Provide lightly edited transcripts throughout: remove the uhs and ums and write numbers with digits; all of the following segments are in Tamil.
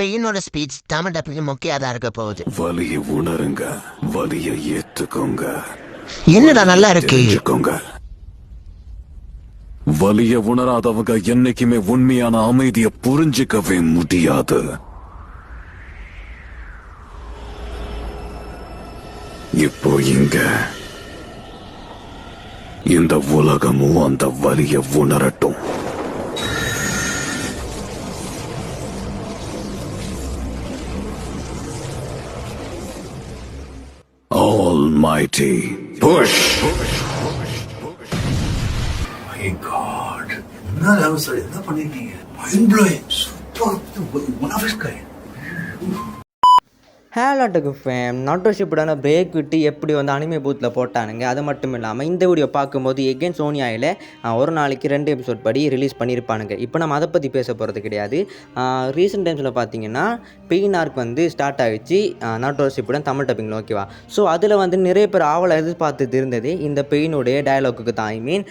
பெயினோட ஸ்பீச் தமிழ் டப்பிங் முக்கியதா இருக்க போகுது. வலியை உணருங்க, வலியை ஏத்துக்கோங்க. என்னடா நல்லா இருக்கு. வலிய உணராதவங்க என்னைக்குமே உண்மையான அமைதிய புரிஞ்சிக்கவே முடியாது. இப்போ இங்க இந்த உலகமும் அந்த வலிய உணரட்டும். Almighty push. My God, என்ன பண்ணிருக்கீங்க? Mind blowing, super, one of its kind. ஹேலாட்டுக்கு ஃபேம் நாட்டோஷிப்படான பிரேக் விட்டு எப்படி வந்து அனிமே பூத்தில் போட்டானுங்க. அது மட்டும் இல்லாமல் இந்த வீடியோ பார்க்கும்போது எகெயின் சோனியாவில் ஒரு நாளைக்கு 2 எபிசோட் படி ரிலீஸ் பண்ணியிருப்பானுங்க. இப்போ நம்ம அதை பற்றி பேச போகிறது கிடையாது. ரீசெண்ட் டைம்ஸில் பார்த்தீங்கன்னா பெயின் ஆர்க் வந்து ஸ்டார்ட் ஆகிடுச்சு நாட்டோஷிப்புடன் தமிழ் டப்பிங்கில், ஓகேவா. ஸோ அதில் வந்து நிறைய பேர் ஆவலை எதிர்பார்த்துட்டு இருந்தது இந்த பெயினுடைய டயலாக்குக்கு தான். ஐ மீன்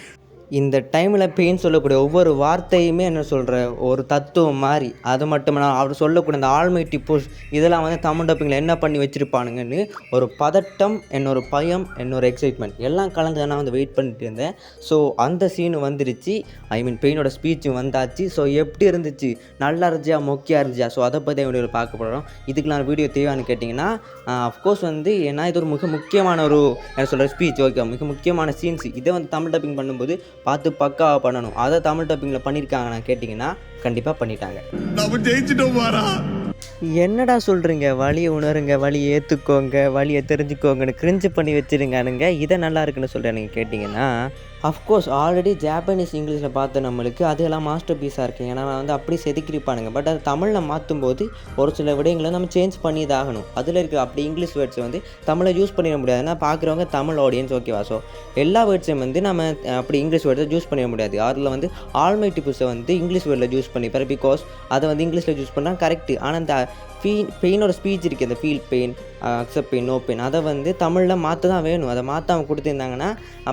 இந்த டைமில் பெயின் சொல்லக்கூடிய ஒவ்வொரு வார்த்தையுமே என்ன சொல்கிற ஒரு தத்துவம் மாதிரி. அது மட்டும் இல்லாமல் அவர் சொல்லக்கூடிய அந்த ஆல்மைட்டி புஷ் இதெல்லாம் வந்து தமிழ் டப்பிங்கில் என்ன பண்ணி வச்சுருப்பானுங்கன்னு ஒரு பதட்டம், என்னொரு பயம், என்னொரு எக்ஸைட்மெண்ட் எல்லாம் கலந்து நான் வந்து வெயிட் பண்ணிட்டு இருந்தேன். ஸோ அந்த சீனு வந்துருச்சு. ஐ மீன் பெயினோட ஸ்பீச்சும் வந்தாச்சு. ஸோ எப்படி இருந்துச்சு, நல்லா இருந்துச்சா, மொக்கையாக இருந்துச்சா? ஸோ அதை பற்றி வீடியோவில் பார்க்க போகிறோம். இதுக்கு நான் வீடியோ தேவையானு கேட்டிங்கன்னா அஃப்கோர்ஸ் வந்து ஏன்னா இது ஒரு மிக முக்கியமான ஒரு என்ன சொல்கிற ஸ்பீச், ஓகே, மிக முக்கியமான சீன்ஸ். இதை வந்து தமிழ் டப்பிங் பண்ணும்போது பார்த்து பக்காவாக பண்ணணும். அதை தமிழ் டப்பிங்கில் பண்ணியிருக்காங்க நான் கேட்டிங்கன்னா கண்டிப்பாக பண்ணிட்டாங்க. என்னடா சொல்கிறீங்க, வலியை உணருங்க, வலியை ஏற்றுக்கோங்க, வலியை தெரிஞ்சுக்கோங்கன்னு கிரிஞ்சு பண்ணி வச்சுருங்கானுங்க. இதை நல்லா இருக்குன்னு சொல்கிறேன் நீங்கள் கேட்டிங்கன்னா அஃப்கோர்ஸ் ஆல்ரெடி ஜாப்பனீஸ் இங்கிலீஷில் பார்த்த நம்மளுக்கு அதெல்லாம் மாஸ்டர் பீஸாக இருக்குது. ஏன்னா வந்து அப்படி செதுக்கிருப்பானுங்க. பட் அது தமிழில் மாற்றும்போது ஒரு சில விடயங்களை நம்ம சேஞ்ச் பண்ணி தான் ஆகணும். அதில் இருக்க அப்படி இங்கிலீஷ் வேர்ட்ஸை வந்து தமிழை யூஸ் பண்ணிட முடியாது. ஏன்னா பார்க்குறவங்க தமிழ் ஆடியன்ஸ், ஓகேவா. ஸோ எல்லா வேர்ட்ஸையும் வந்து நம்ம அப்படி இங்கிலீஷ் வேர்ட்ஸை யூஸ் பண்ணிட முடியாது. அதில் வந்து ஆல்மைட்டி புஷை வந்து இங்கிலீஷ் வேர்டில் யூஸ் பண்ணிப்பார். பிகாஸ் அதை வந்து இங்கிலீஷில் யூஸ் பண்ணால் கரெக்டு. ஆனால் இந்த பெயினோட ஸ்பீச் இருக்குது, அந்த feel pain, accept pain, no pain, அதை வந்து தமிழில் மாற்ற தான் வேணும். அதை மாற்றாமல் கொடுத்துருந்தாங்கன்னா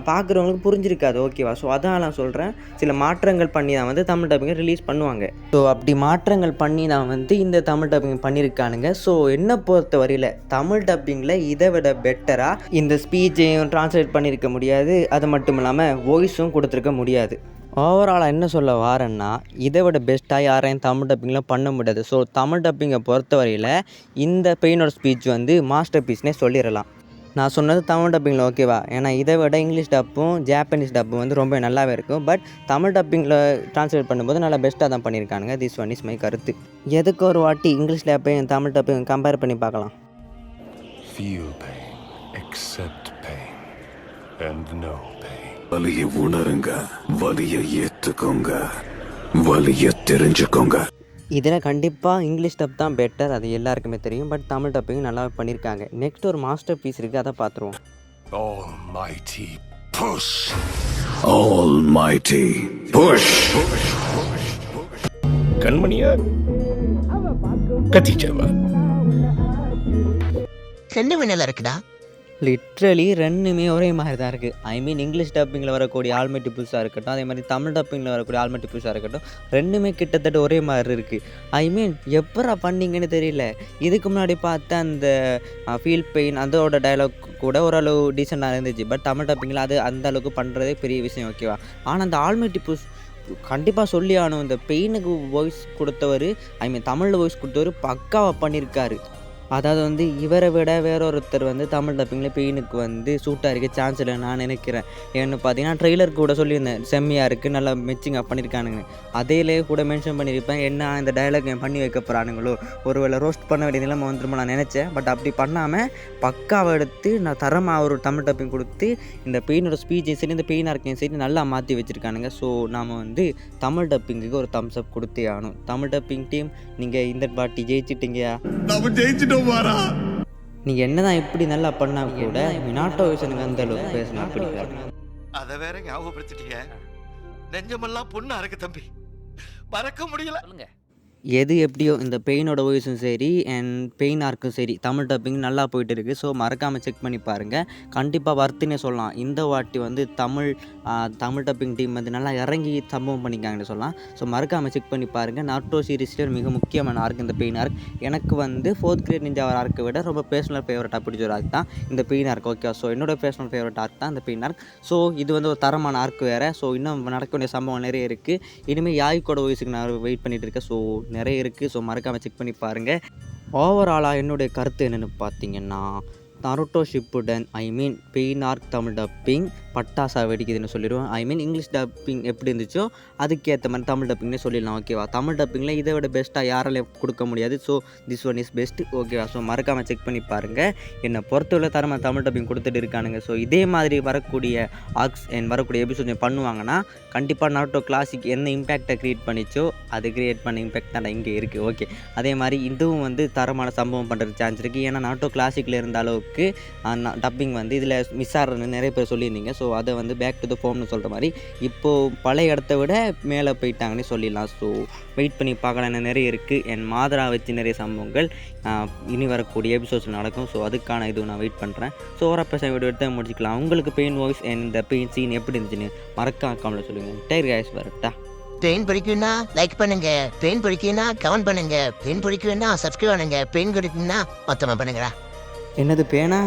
பார்க்குறவங்களுக்கு புரிஞ்சிருக்காது, ஓகேவா. ஸோ அதான் நான் சொல்கிறேன், சில மாற்றங்கள் பண்ணி தான் வந்து தமிழ் டப்பிங்கை ரிலீஸ் பண்ணுவாங்க. ஸோ அப்படி மாற்றங்கள் பண்ணி தான் வந்து இந்த தமிழ் டப்பிங் பண்ணியிருக்கானுங்க. ஸோ என்னை பொறுத்த வரையில் தமிழ் டப்பிங்கில் இதை விட பெட்டராக இந்த ஸ்பீச்சையும் ட்ரான்ஸ்லேட் பண்ணியிருக்க முடியாது. அது மட்டும் இல்லாமல் வாய்ஸும் கொடுத்துருக்க முடியாது. ஓவராலாக என்ன சொல்ல வாரேன்னா இதை விட பெஸ்ட்டாக யாரையும் தமிழ் டப்பிங்கில் பண்ண முடியாது. ஸோ தமிழ் டப்பிங்கை பொறுத்த வரையில் இந்த பெயினோட ஸ்பீச் வந்து மாஸ்டர் பீஸ்னே சொல்லிடலாம். நான் சொன்னது தமிழ் டப்பிங்கில், ஓகேவா. ஏன்னா இதை விட இங்கிலீஷ் டப்பும் ஜாப்பனீஸ் டப்பும் வந்து ரொம்ப நல்லாவே இருக்கும். பட் தமிழ் டப்பிங்கில் ட்ரான்ஸ்லேட் பண்ணும்போது நல்லா பெஸ்ட்டாக தான் பண்ணியிருக்கானுங்க. திஸ் ஒன் இஸ் மை கருத்து. எதுக்கு ஒரு வாட்டி இங்கிலீஷ் டப்பையும் தமிழ் டப்பையும் கம்பேர் பண்ணி பார்க்கலாம். Feel pain, accept pain, and know pain. வலியை உணருங்க, வலியை ஏத்துக்கோங்க, வலியை தெரிஞ்சுக்கோங்க. இதில் கண்டிப்பாக இங்கிலீஷ் டப் தான் பெட்டர், அது எல்லாருக்குமே தெரியும். பட் தமிழ் டப்பிங் நல்லா பண்ணியிருக்காங்க. நெக்ஸ்ட் ஒரு மாஸ்டர் பீஸ் இருக்குது, அதை பார்த்துருவோம். Almighty push. Almighty push. கண்மணியா கத்திச்சவா ரெண்டுமே நல்லா இருக்குடா. லிட்ரலி ரெண்டுமே ஒரே மாதிரி தான் இருக்குது. ஐ மீன் இங்கிலீஷ் டப்பிங்கில் வரக்கூடிய ஆல்மைட்டி புஷாக இருக்கட்டும், அதே மாதிரி தமிழ் டப்பிங்கில் வரக்கூடிய ஆல்மைட்டி புஷாக இருக்கட்டும், ரெண்டுமே கிட்டத்தட்ட ஒரே மாதிரி இருக்குது. ஐ மீன் எப்பரா பண்ணிங்கன்னு தெரியல. இதுக்கு முன்னாடி பார்த்த அந்த ஃபீல் பெயின் அதோட டைலாக் கூட ஓரளவு டீசெண்டாக இருந்துச்சு. பட் தமிழ் டப்பிங்கில் அது அந்த அளவுக்கு பண்ணுறதே பெரிய விஷயம், ஓகேவா. ஆனால் அந்த ஆல்மைட்டி புஷ் கண்டிப்பாக சொல்லி ஆகணும். இந்த பெயினுக்கு வாய்ஸ் கொடுத்தவர், ஐ மீன் தமிழில் வாய்ஸ் கொடுத்தவர் பக்காவாக பண்ணியிருக்காரு. அதாவது வந்து இவரை விட வேறொருத்தர் வந்து தமிழ் டப்பிங்கில் பெயினுக்கு வந்து சூட்டாக இருக்க சான்ஸ் இல்லை நான் நினைக்கிறேன். ஏன்னு பார்த்தீங்கன்னா ட்ரெய்லருக்கு கூட சொல்லியிருந்தேன் செம்மையாக இருக்குது, நல்லா மெச்சிங்காக பண்ணியிருக்கானுங்க. அதேலே கூட மென்ஷன் பண்ணியிருப்பேன், என்ன இந்த டைலாக் பண்ணி வைக்க போகிறானுங்களோ, ஒரு வேளை ரோஸ்ட் பண்ண வேண்டிய நிலைமை வந்துருமா நான் நினச்சேன். பட் அப்படி பண்ணாமல் பக்காவை எடுத்து நான் தரமாக ஒரு தமிழ் டப்பிங் கொடுத்து இந்த பெயினோட ஸ்பீச்சையும் சரி இந்த பெயினாக இருக்கையும் சரி நல்லா மாற்றி வச்சுருக்கானுங்க. ஸோ நாம் வந்து தமிழ் டப்பிங்குக்கு ஒரு தம்ஸ் அப் கொடுத்தே ஆகணும். தமிழ் டப்பிங் டீம் நீங்கள் இந்த பாட்டி ஜெயிச்சிட்டிங்க. நீங்க என்னதான் இப்படி நல்லா பண்ணா கூட மினாட்டோ விஷனுக்கு அந்த அளவுக்கு பேசணும் பிடிக்காது. அத வேற ஞாபகப்படுத்திட்டீங்க. நெஞ்சமெல்லாம் பொண்ணா இருக்கு தம்பி, மறக்க முடியல. எது எப்படியோ இந்த பெயினோட வாய்ஸும் சரி அண்ட் பெயின் ஆர்க்கும் சரி தமிழ் டப்பிங் நல்லா போயிட்டு இருக்குது. ஸோ மறக்காமல் செக் பண்ணி பாருங்கள். கண்டிப்பாக வர்த்துன்னே சொல்லலாம். இந்த வாட்டி வந்து தமிழ் டப்பிங் டீம் வந்து நல்லா இறங்கி சம்பவம் பண்ணிக்காங்கன்னு சொல்லலாம். ஸோ மறக்காமல் செக் பண்ணி பாருங்கள். நாருட்டோ சீரிஸில் ஒரு மிக முக்கியமான ஆர்க் இந்த பெயின் ஆர்க். எனக்கு வந்து 4th கிரேட் நிஞ்சா ஆர்க்கை விட ரொம்ப பர்சனல் ஃபேவரட்டாக பிடிச்ச ஒரு ஆர்க் தான் இந்த பெயின் ஆர்க். ஓகே, ஸோ என்னோட பர்சனல் ஃபேவரட் ஆர்க் தான் இந்த பெயின் ஆர்க். ஸோ இது வந்து ஒரு தரமான ஆர்க் வேறு. ஸோ இன்னும் நடக்க வேண்டிய சம்பவம் நிறைய இருக்குது. இனிமேல் யாய்க்கோட வாய்ஸுக்கு நான் வெயிட் பண்ணிகிட்டு இருக்கேன். ஸோ நிறைய இருக்குது. ஸோ மறக்காமல் செக் பண்ணி பாருங்கள். ஓவராலாக என்னுடைய கருத்து என்னென்னு பார்த்தீங்கன்னா, Naruto Shippuden Pain arc Tamil dubbing பட்டாசா வெடிக்குதுன்னு சொல்லிடுவோம். இங்கிலீஷ் டப்பிங் எப்படி இருந்துச்சோ அதுக்கேற்ற மாதிரி தமிழ் டப்பிங்னே சொல்லிடலாம். ஓகேவா? தமிழ் டப்பிங்கில் இதை விட பெஸ்ட்டாக யாராலையும் கொடுக்க முடியாது. So this one is best. ஓகேவா? ஸோ மறக்காமல் செக் பண்ணி பாருங்கள். என்னை பொறுத்தவரை தரமாக தமிழ் டப்பிங் கொடுத்துட்டு இருக்கானுங்க. ஸோ இதே மாதிரி வரக்கூடிய ஆர்க்ஸ் வரக்கூடிய எபிசோட் பண்ணுவாங்கன்னா கண்டிப்பாக நருட்டோ கிளாசிக் என்ன இம்பேக்டை க்ரியேட் பண்ணிச்சோ அது க்ரியேட் பண்ண இம்பேக்ட் தான் இங்கே இருக்குது. ஓகே, அதே மாதிரி இதுவும் வந்து தரமான சம்பவம் பண்ணுறதுக்கு சான்ஸ் இருக்குது. ஏன்னா நருட்டோ கிளாசிக்கில் இருந்த அளவுக்கு டப்பிங் வந்து இதில் மிஸ் ஆகிறதுன்னு நிறைய பேர் சொல்லியிருந்தீங்க. ஸோ அதை வந்து பேக் டு த ஃபார்ம்னு சொல்கிற மாதிரி இப்போது பழைய இடத்த விட மேலே போயிட்டாங்கன்னு சொல்லிடலாம். ஸோ வெயிட் பண்ணி பார்க்கலாம். நிறைய இருக்குது. என் மாதரா வச்சு நிறைய சம்பவங்கள் இனி வரக்கூடிய எபிசோட்ஸ் நடக்கும். ஸோ அதுக்கான இது நான் வெயிட் பண்ணுறேன். ஸோ ஒரு பேச வீடியோ எடுத்து முடிச்சிக்கலாம். உங்களுக்கு பெயின் வாய்ஸ் இந்த பெயின் சீன் எப்படி இருந்துச்சுன்னு மறக்காம சொல்லுங்கள். டேர் கைஸ் வரட்டா. பெயின் பிடிக்குன்னா லைக் பண்ணுங்க, பெயின் பிடிக்குன்னா கமெண்ட் பண்ணுங்க, பெயின் பிடிக்குன்னா சப்ஸ்கிரைப் பண்ணுங்க, பெயின் பிடிக்குன்னா மொத்தமாக பண்ணுங்கடா. என்னது பேனா?